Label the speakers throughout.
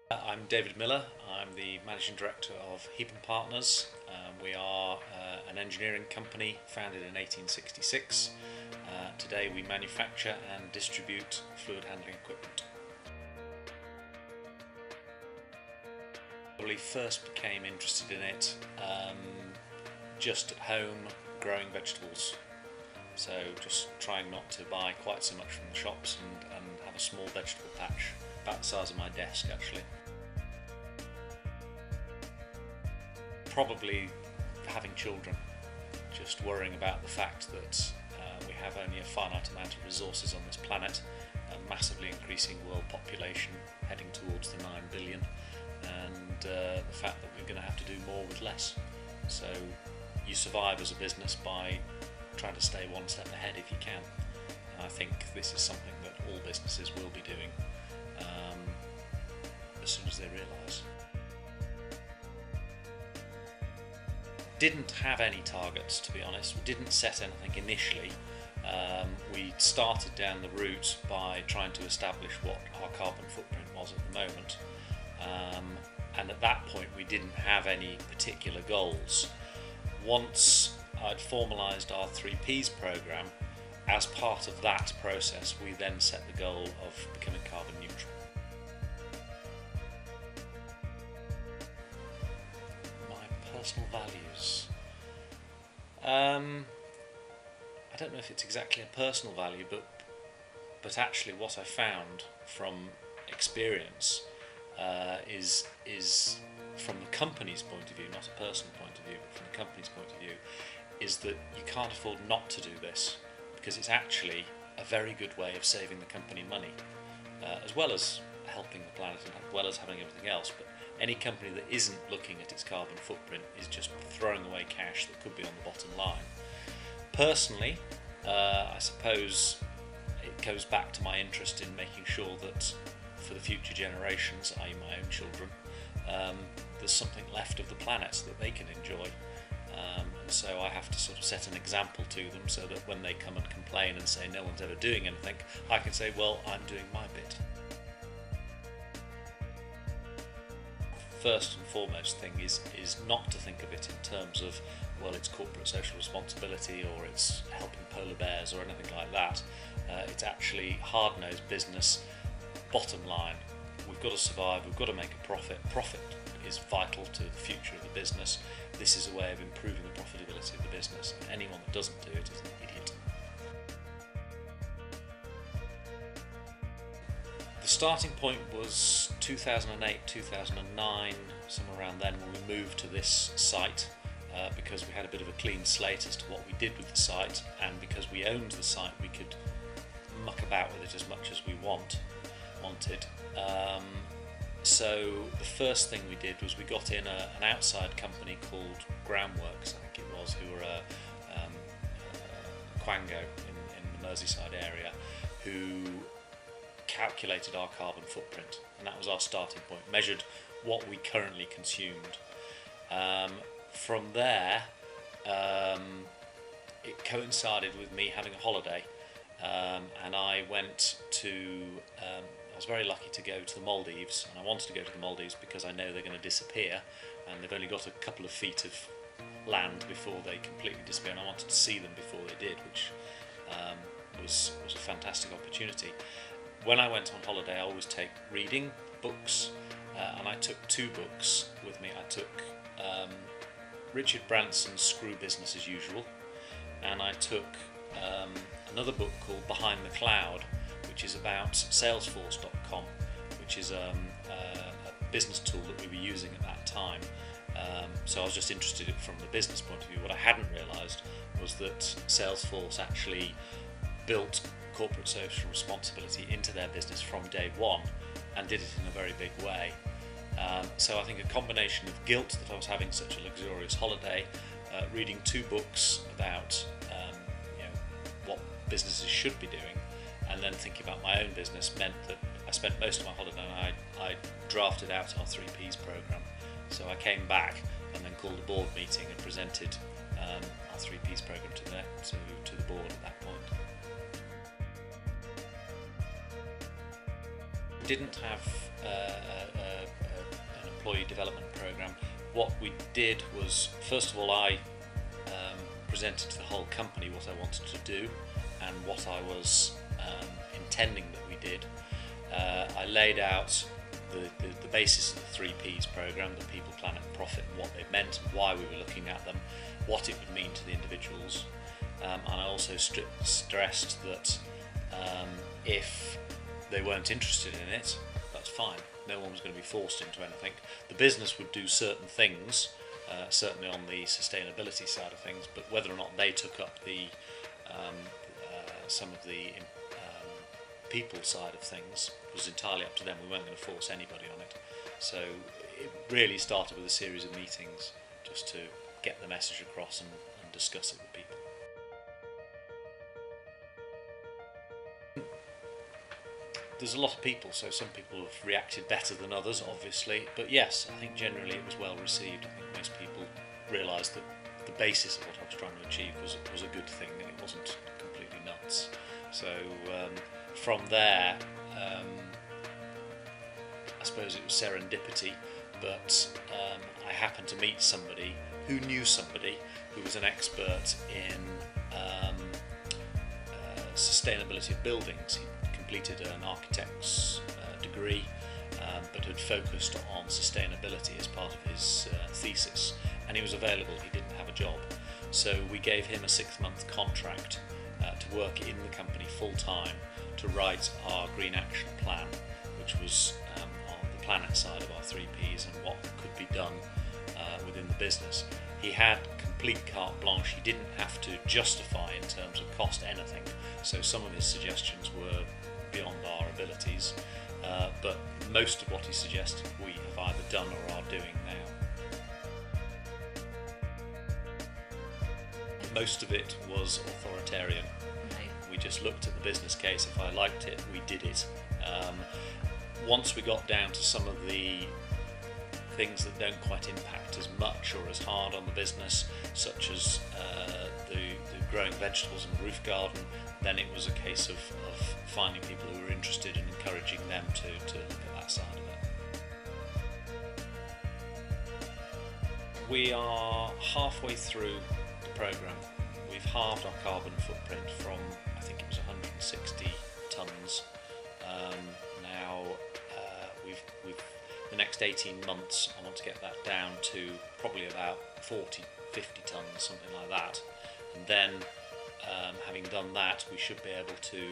Speaker 1: I'm David Millar. I'm the Managing Director of Heap Partners. We are an engineering company founded in 1866. Today we manufacture and distribute fluid handling equipment. Probably first became interested in it just at home growing vegetables. So just trying not to buy quite so much from the shops and have a small vegetable patch about the size of my desk actually. Probably having children, just worrying about the fact that we have only a finite amount of resources on this planet, a massively increasing world population heading towards the 9 billion, and the fact that we're going to have to do more with less. So you survive as a business by trying to stay one step ahead if you can. And I think this is something that all businesses will be doing as soon as they realise. Didn't have any targets, to be honest. We didn't set anything initially. We started down the route by trying to establish what our carbon footprint was at the moment. And at that point we didn't have any particular goals. Once I'd formalised our 3Ps programme, as part of that process we then set the goal of becoming carbon neutral. My personal values. I don't know if it's exactly a personal value, but actually what I found from experience is from the company's point of view, not a personal point of view, but from the company's point of view, is that you can't afford not to do this, because it's actually a very good way of saving the company money, as well as helping the planet and as well as having everything else. But any company that isn't looking at its carbon footprint is just throwing away cash that could be on the bottom line. Personally, I suppose it goes back to my interest in making sure that for the future generations, i.e. my own children, there's something left of the planet that they can enjoy. And so I have to sort of set an example to them so that when they come and complain and say no one's ever doing anything, I can say, well, I'm doing my bit. First and foremost thing is not to think of it in terms of, well, it's corporate social responsibility or it's helping polar bears or anything like that. It's actually hard-nosed business. Bottom line, we've got to survive, we've got to make a profit. Profit is vital to the future of the business. This is a way of improving the profitability of the business, and anyone that doesn't do it is an idiot. The starting point was 2008, 2009, somewhere around then, when we moved to this site because we had a bit of a clean slate as to what we did with the site, and because we owned the site we could muck about with it as much as we wanted. So the first thing we did was we got in an outside company called Groundworks, I think it was, who were Quango in the Merseyside area, who calculated our carbon footprint, and that was our starting point, measured what we currently consumed. From there, it coincided with me having a holiday, and I went to I was very lucky to go to the Maldives, and I wanted to go to the Maldives because I know they're going to disappear and they've only got a couple of feet of land before they completely disappear, and I wanted to see them before they did, which was a fantastic opportunity. When I went on holiday I always take reading books, and I took two books with me. I took Richard Branson's Screw Business as Usual, and I took another book called Behind the Cloud, which is about Salesforce.com, which is a business tool that we were using at that time. So I was just interested from the business point of view. What I hadn't realised was that Salesforce actually built corporate social responsibility into their business from day one and did it in a very big way. So I think a combination of guilt that I was having such a luxurious holiday, reading two books about what businesses should be doing, and then thinking about my own business meant that I spent most of my holiday and I drafted out our 3Ps programme. So I came back and then called a board meeting and presented our 3Ps programme to the board at that point. didn't have employee development program, what we did was, first of all, I presented to the whole company what I wanted to do and what I was intending that we did. I laid out the basis of the 3 Ps program, the people, planet, profit, and what they meant, and why we were looking at them, what it would mean to the individuals. And I also stressed that if they weren't interested in it, that's fine. No one was going to be forced into anything. The business would do certain things, certainly on the sustainability side of things, but whether or not they took up the some of the people side of things was entirely up to them. We weren't going to force anybody on it. So it really started with a series of meetings just to get the message across and discuss it with people. There's a lot of people, so some people have reacted better than others, obviously, but yes, I think generally it was well received. I think most people realised that the basis of what I was trying to achieve was a good thing, and it wasn't completely nuts. So from there, I suppose it was serendipity, but I happened to meet somebody who knew somebody who was an expert in sustainability of buildings. He completed an architect's degree, but had focused on sustainability as part of his thesis, and he was available. He didn't have a job, so we gave him a 6-month contract to work in the company full-time to write our Green Action Plan, which was on the planet side of our 3 Ps and what could be done within the business. He had complete carte blanche. He didn't have to justify in terms of cost anything, so some of his suggestions were beyond our abilities, but most of what he suggested we have either done or are doing now. Most of it was authoritarian. We just looked at the business case. If I liked it, we did it. Once we got down to some of the things that don't quite impact as much or as hard on the business, such as the growing vegetables in the roof garden, then it was a case of finding people who were interested and encouraging them to look at that side of it. We are halfway through the programme. We've halved our carbon footprint from, I think it was 160 tonnes. Now we've the next 18 months I want to get that down to probably about 40, 50 tonnes, something like that. And then having done that, we should be able to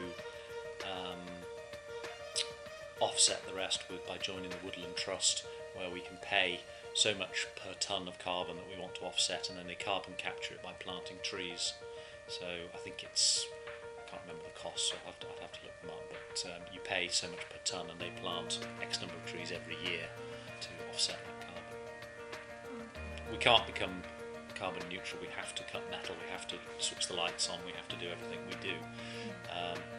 Speaker 1: offset the rest by joining the Woodland Trust, where we can pay so much per tonne of carbon that we want to offset, and then they carbon capture it by planting trees. So I think it's, I can't remember the cost, so I'd have to look them up, but you pay so much per tonne and they plant X number of trees every year to offset that carbon. We can't become carbon neutral. We have to cut metal, we have to switch the lights on, we have to do everything we do,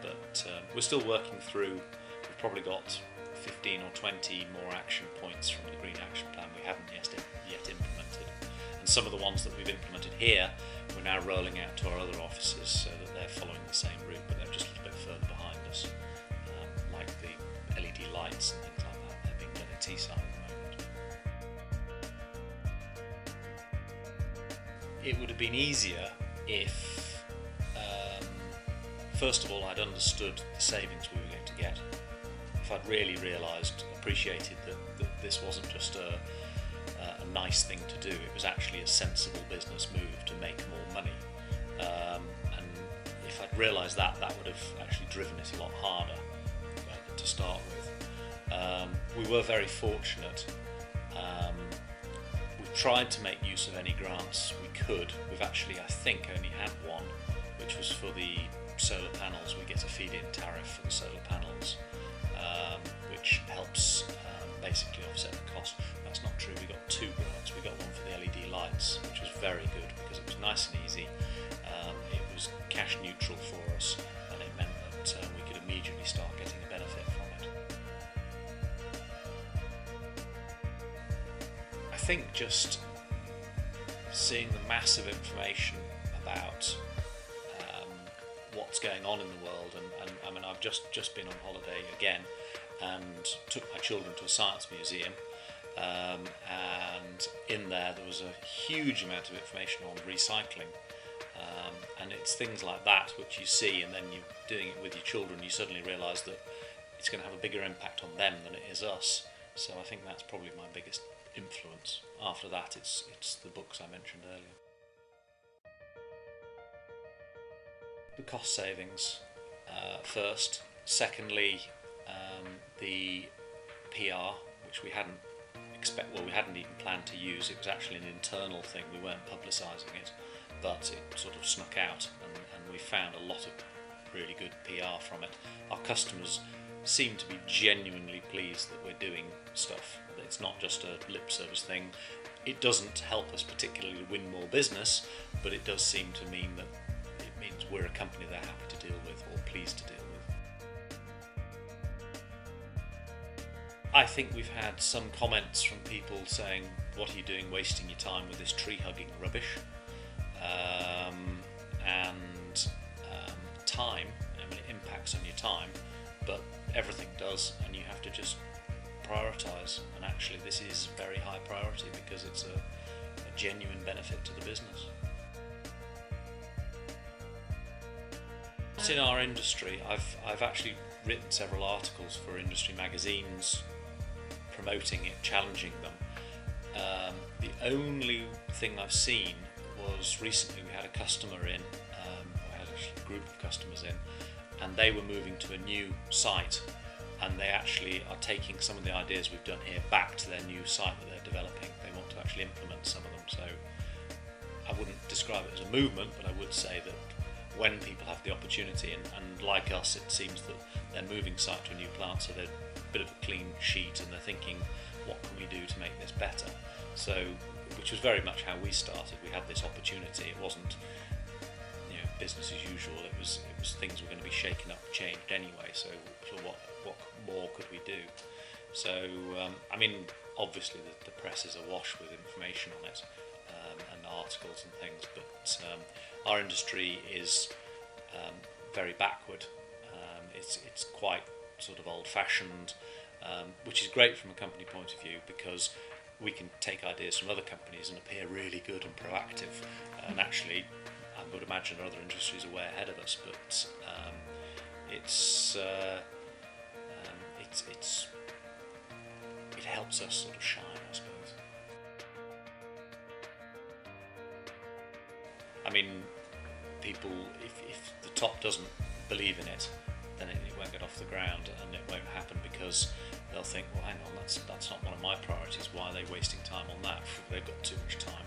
Speaker 1: but we're still working through. We've probably got 15 or 20 more action points from the Green Action Plan we haven't yet implemented, and some of the ones that we've implemented here we're now rolling out to our other offices so that they're following the same route, but they're just a little bit further behind us, like the LED lights and things like that. They're being done at Teesside at the moment. It would have been easier if, first of all, I'd understood the savings we were going to get. If I'd really appreciated that this wasn't just a nice thing to do, it was actually a sensible business move to make more money. And if I'd realised that would have actually driven it a lot harder to start with. We were very fortunate. We've tried to make use of any grants we could. We've actually, I think, only had one, which was for the solar panels. We get a feed-in tariff for the solar panels, which helps basically offset the cost. That's not true. We got 2 grants. We got one for the LED lights, which was very good because it was nice and easy. It was cash neutral for us, and it meant that we could immediately start getting a benefit from it. I think just seeing the massive information about what's going on in the world, and I mean, I've just been on holiday again and took my children to a science museum, and in there was a huge amount of information on recycling. And it's things like that which you see, and then you're doing it with your children, you suddenly realise that it's going to have a bigger impact on them than it is us. So I think that's probably my biggest influence. After that, it's the books I mentioned earlier. The cost savings first. Secondly, the PR, which we hadn't we hadn't even planned to use. It was actually an internal thing. We weren't publicising it, but it sort of snuck out, and we found a lot of really good PR from it. Our customers seem to be genuinely pleased that we're doing stuff. It's not just a lip service thing. It doesn't help us particularly win more business, but it does seem to mean that it means we're a company they're happy to deal with, or pleased to deal with. I think we've had some comments from people saying, what are you doing wasting your time with this tree hugging rubbish? Time, I mean, it impacts on your time, but everything does, and you have to just prioritise, and actually this is very high priority because it's a genuine benefit to the business. In our industry, I've actually written several articles for industry magazines promoting it, challenging them. The only thing I've seen was recently we had a customer in, we had a group of customers in, and they were moving to a new site, and they actually are taking some of the ideas we've done here back to their new site that they're developing. They want to actually implement some of them, so I wouldn't describe it as a movement, but I would say that when people have the opportunity, and like us, it seems that they're moving site to a new plant, so they're a bit of a clean sheet, and they're thinking, what can we do to make this better? So, which was very much how we started. We had this opportunity. It wasn't, business as usual. It was things were going to be shaken up, changed anyway. So what more could we do? So I mean, obviously the press is awash with information on it, and articles and things, but our industry is very backward. It's quite sort of old-fashioned, which is great from a company point of view, because we can take ideas from other companies and appear really good and proactive, and actually I would imagine other industries are way ahead of us, but it helps us sort of shine, I suppose. I mean, people, if the top doesn't believe in it, then it won't get off the ground, and it won't happen, because they'll think, well, hang on, that's not one of my priorities. Why are they wasting time on that? They've got too much time.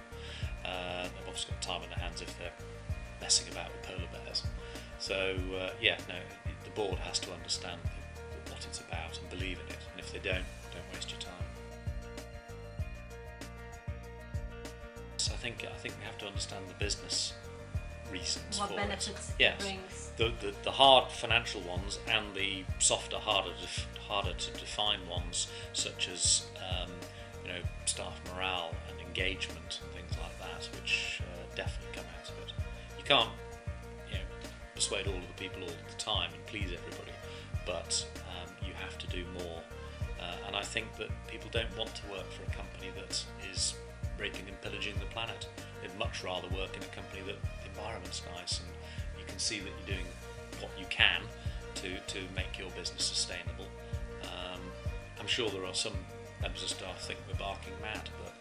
Speaker 1: They've obviously got time on their hands if they're messing about with polar bears. So the board has to understand what it's about and believe in it, and if they don't waste your time. So I think we have to understand the business reasons
Speaker 2: what
Speaker 1: for
Speaker 2: benefits
Speaker 1: it.
Speaker 2: it
Speaker 1: Yes,
Speaker 2: brings.
Speaker 1: the hard financial ones, and the softer, harder to define ones, such as staff morale and engagement and things like that, which definitely come out of it. You can't persuade all of the people all the time and please everybody, but you have to do more. And I think that people don't want to work for a company that is raping and pillaging the planet. They'd much rather work in a company that the environment's nice and you can see that you're doing what you can to make your business sustainable. I'm sure there are some members of staff think we're barking mad, but